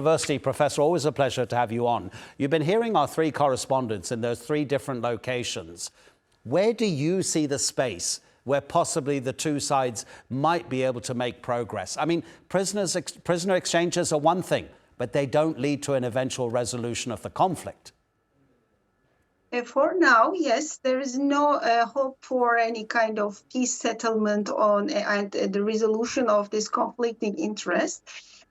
University professor, always a pleasure to have you on. You've been hearing our three correspondents in those three different locations. Where do you see the space where possibly the two sides might be able to make progress? I mean, prisoner exchanges are one thing, but they don't lead to an eventual resolution of the conflict. For now, yes, there is no hope for any kind of peace settlement on and the resolution of this conflicting interest.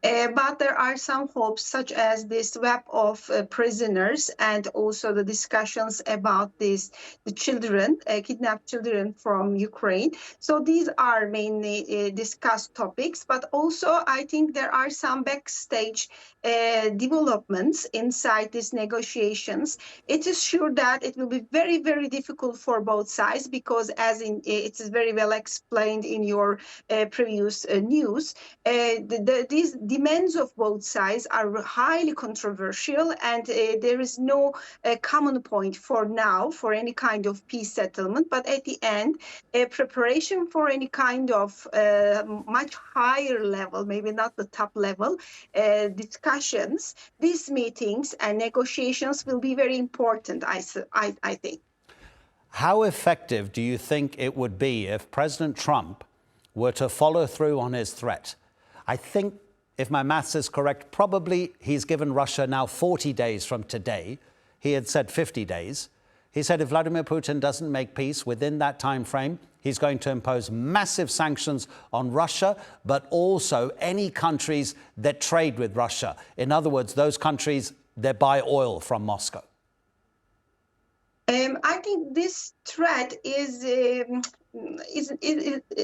But there are some hopes, such as this swap of prisoners and also the discussions about the children, kidnapped children from Ukraine. So these are mainly discussed topics, but also I think there are some backstage developments inside these negotiations. It is sure that it will be very, very difficult for both sides because, as it is very well explained in your previous news, these demands of both sides are highly controversial, and there is no common point for now for any kind of peace settlement. But at the end, preparation for any kind of much higher level, maybe not the top level, discussions, these meetings and negotiations will be very important, I think. How effective do you think it would be if President Trump were to follow through on his threat? I think, if my maths is correct, probably he's given Russia now 40 days from today. He had said 50 days. He said if Vladimir Putin doesn't make peace within that time frame, he's going to impose massive sanctions on Russia, but also any countries that trade with Russia. In other words, those countries that buy oil from Moscow. I think this threat is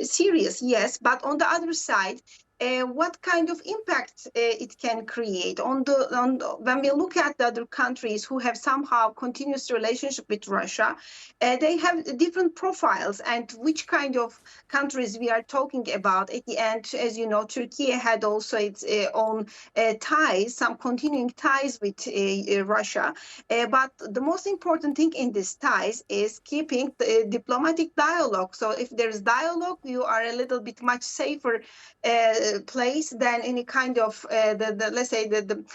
serious, yes, but on the other side, what kind of impact it can create when we look at the other countries who have somehow continuous relationship with Russia, they have different profiles, and which kind of countries we are talking about. At the end, as you know, Turkey had also its own ties, some continuing ties with Russia, but the most important thing in these ties is keeping the diplomatic dialogue. So if there's dialogue, you are a little bit much safer place than any kind of let's say the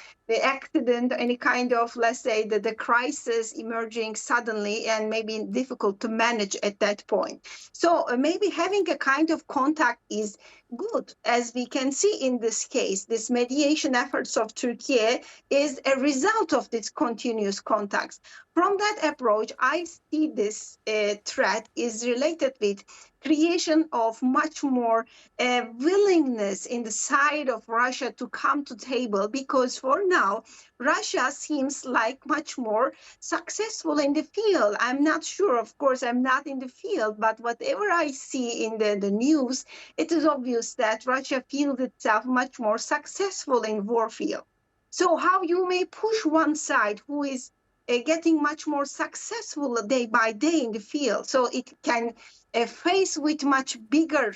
accident, any kind of, let's say, the crisis emerging suddenly and maybe difficult to manage at that point. So maybe having a kind of contact is good. As we can see in this case, this mediation efforts of Turkey is a result of this continuous contacts. From that approach, I see this threat is related with creation of much more willingness in the side of Russia to come to table, because for now, Russia seems like much more successful in the field. I'm not sure, of course, I'm not in the field, but whatever I see in the news, it is obvious that Russia feels itself much more successful in warfield. So how you may push one side who is getting much more successful day by day in the field, so it can face with much bigger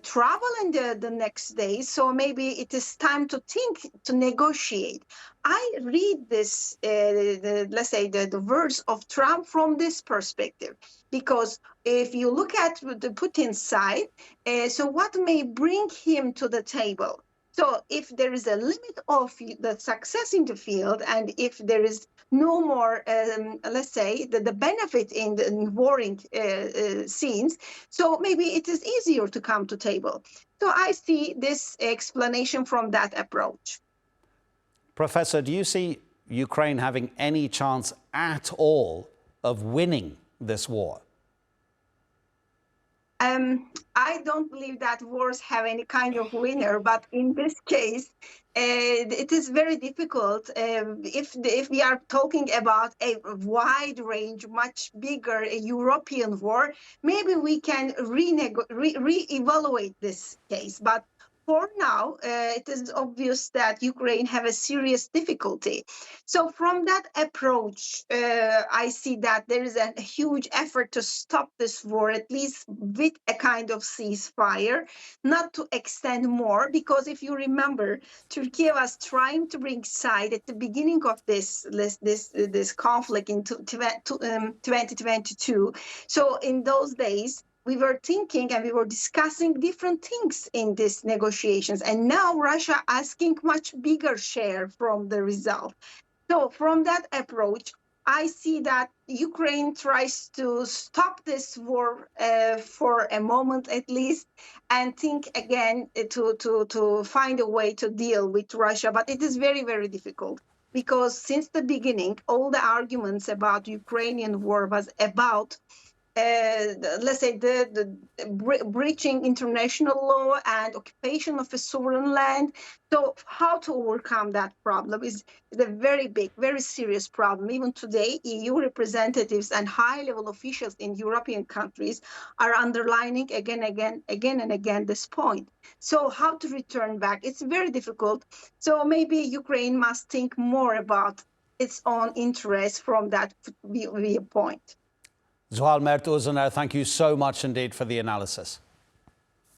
trouble in the next days. So maybe it is time to think, to negotiate. I read this, let's say, the words of Trump from this perspective, because if you look at the Putin side, so what may bring him to the table? So if there is a limit of the success in the field, and if there is no more, let's say, the benefit in the warring scenes, so maybe it is easier to come to table. So I see this explanation from that approach. Professor, do you see Ukraine having any chance at all of winning this war? I don't believe that wars have any kind of winner, but in this case, it is very difficult. If we are talking about a wide range, much bigger European war, maybe we can re-evaluate this case. But for now, it is obvious that Ukraine have a serious difficulty. So from that approach, I see that there is a huge effort to stop this war, at least with a kind of ceasefire, not to extend more. Because if you remember, Turkey was trying to bring side at the beginning of this conflict in 2022. So in those days, we were thinking and we were discussing different things in these negotiations. And now Russia asking much bigger share from the result. So from that approach, I see that Ukraine tries to stop this war for a moment at least, and think again to find a way to deal with Russia. But it is very, very difficult, because since the beginning, all the arguments about Ukrainian war was about let's say the breaching international law and occupation of a sovereign land. So how to overcome that problem is a very big, very serious problem. Even today, EU representatives and high-level officials in European countries are underlining again and again this point. So how to return back? It's very difficult. So maybe Ukraine must think more about its own interests from that viewpoint. Zuhal Mert Uzuner, thank you so much indeed for the analysis.